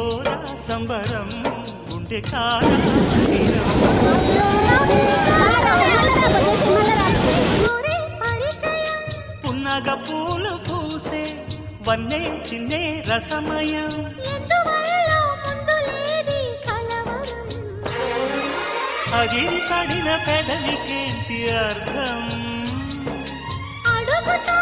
గోదా సంబరం గుండె కాల పున్నగ పూలు పూసే వన్నే చిన్నే రసమయం అగిరి పడిన పెదవికేంటి అర్థం అడుగుతా